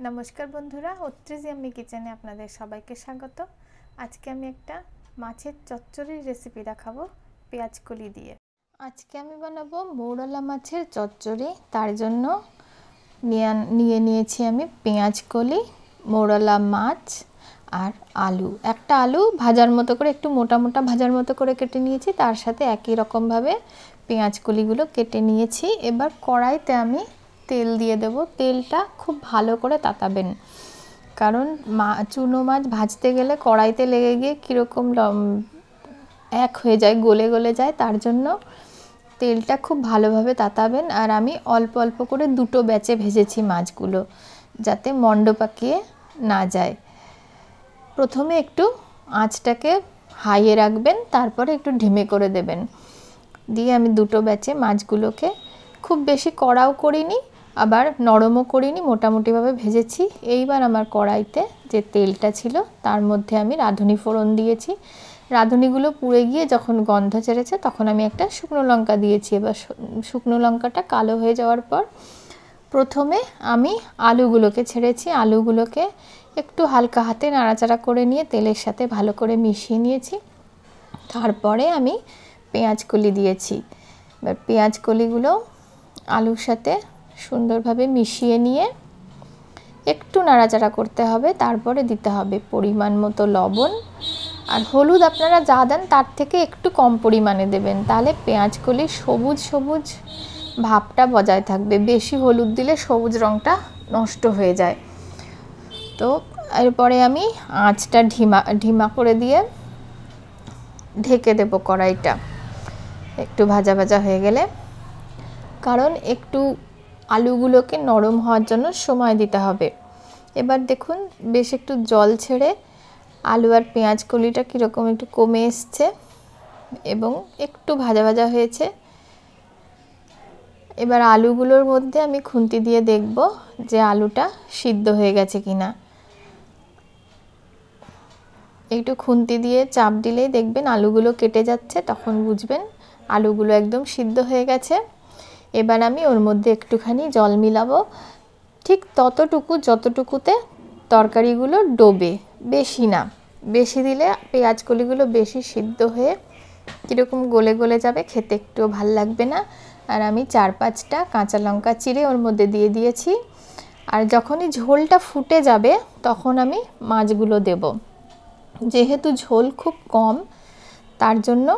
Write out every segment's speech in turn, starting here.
নমস্কার বন্ধুরা, অত্রিশ ইয়াম্মি কিচেনে আপনাদের সবাইকে স্বাগত। আজকে আমি একটা মাছের চচ্চড়ির রেসিপি দেখাবো পেঁয়াজ কলি দিয়ে। আজকে আমি বানাবো মৌরলা মাছের চচ্চড়ি। তার জন্য নিয়েছি আমি পেঁয়াজ কলি, মৌরলা মাছ আর আলু। একটা আলু ভাজার মতো করে, একটু মোটা মোটা ভাজার মতো করে কেটে নিয়েছি। তার সাথে একই রকমভাবে পেঁয়াজ কলিগুলো কেটে নিয়েছি। এবার কড়াইতে আমি তেল দিয়ে দেব। তেলটা খুব ভালো করে তাতাবেন, কারণ চুনো মাছ ভাজতে গেলে কড়াইতে লেগে গিয়ে কীরকম এক হয়ে যায়, গলে গলে যায়। তার জন্য তেলটা খুব ভালোভাবে তাতাবেন। আর আমি অল্প অল্প করে দুটো ব্যাচে ভেজেছি মাছগুলো, যাতে মন্ড পাকিয়ে না যায়। প্রথমে একটু আঁচটাকে হাইয়ে রাখবেন, তারপরে একটু ঢিমে করে দেবেন। দিয়ে আমি দুটো ব্যাচে মাছগুলোকে খুব বেশি কড়াও করিনি, আবার নরমও করিনি, মোটামুটিভাবে ভেজেছি। এইবার আমার কড়াইতে যে তেলটা ছিল তার মধ্যে আমি রাঁধুনি ফোড়ন দিয়েছি। রাঁধুনিগুলো পুড়ে গিয়ে যখন গন্ধ ছেড়েছে তখন আমি একটা শুকনো লঙ্কা দিয়েছি। এবার শুকনো লঙ্কাটা কালো হয়ে যাওয়ার পর প্রথমে আমি আলুগুলোকে ছেড়েছি। আলুগুলোকে একটু হালকা হাতে নাড়াচাড়া করে নিয়ে তেলের সাথে ভালো করে মিশিয়ে নিয়েছি। তারপরে আমি পেঁয়াজ কলি দিয়েছি। এবার পেঁয়াজ কলিগুলো আলুর সাথে সুন্দরভাবে মিশিয়ে নিয়ে একটু নাড়াচাড়া করতে হবে। তারপরে দিতে হবে পরিমাণ মতো লবণ, আর হলুদ আপনারা যা দেন তার থেকে একটু কম পরিমাণে দেবেন, তাহলে পেঁয়াজ কলি সবুজ সবুজ ভাবটা বজায় থাকবে। বেশি হলুদ দিলে সবুজ রঙটা নষ্ট হয়ে যায়। তো এরপরে আমি আঁচটা ঢিমা করে দিয়ে ঢেকে দেব কড়াইটা একটু ভাজা ভাজা হয়ে গেলে, কারণ একটু আলুগুলোকে নরম হওয়ার জন্য সময় দিতে হবে। এবার দেখুন বেশ একটু জল ছেড়ে আলু আর পেঁয়াজ কলিটা কীরকম একটু কমে এসছে এবং একটু ভাজা ভাজা হয়েছে। এবার আলুগুলোর মধ্যে আমি খুন্তি দিয়ে দেখব যে আলুটা সিদ্ধ হয়ে গেছে কিনা। একটু খুন্তি দিয়ে চাপ দিলেই দেখবেন আলুগুলো কেটে যাচ্ছে, তখন বুঝবেন আলুগুলো একদম সিদ্ধ হয়ে গেছে। এবার আমি ওর মধ্যে একটুখানি জল মিলাবো, ঠিক ততটুকু যতটুকুতে তরকারিগুলো ডোবে, বেশি না। বেশি দিলে পেঁয়াজ কলিগুলো বেশি সিদ্ধ হয়ে কীরকম গলে গলে যাবে, খেতে একটুও ভাল লাগবে না। আর আমি 4-5টা কাঁচা লঙ্কা চিড়ে ওর মধ্যে দিয়ে দিয়েছি। আর যখনই ঝোলটা ফুটে যাবে তখন আমি মাছগুলো দেব। যেহেতু ঝোল খুব কম, তার জন্য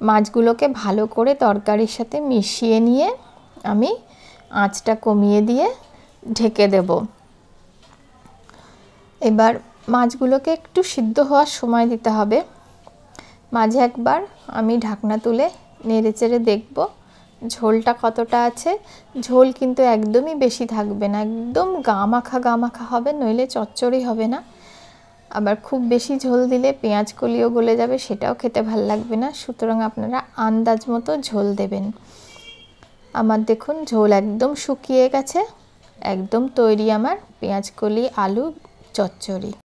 মাছগুলোকে ভালো করে তরকারির সাথে মিশিয়ে নিয়ে আমি আঁচটা কমিয়ে দিয়ে ঢেকে দেব। এবার মাছগুলোকে একটু সিদ্ধ হওয়ার সময় দিতে হবে। মাঝে একবার আমি ঢাকনা তুলে নেড়ে চেড়ে দেখব ঝোলটা কতটা আছে। ঝোল কিন্তু একদমই বেশি থাকবে না, একদম গা মাখা হবে, নইলে চচ্চড়ি হবে না। আবার খুব বেশি ঝোল দিলে পেঁয়াজ কলিও গলে যাবে, সেটাও খেতে ভাল লাগবে না। সুতরাং আপনারা আন্দাজ মতো ঝোল দেবেন। আমার দেখুন ঝোল একদম শুকিয়ে গেছে, একদম তৈরি আমার পেঁয়াজ কলি আলু চচ্চড়ি।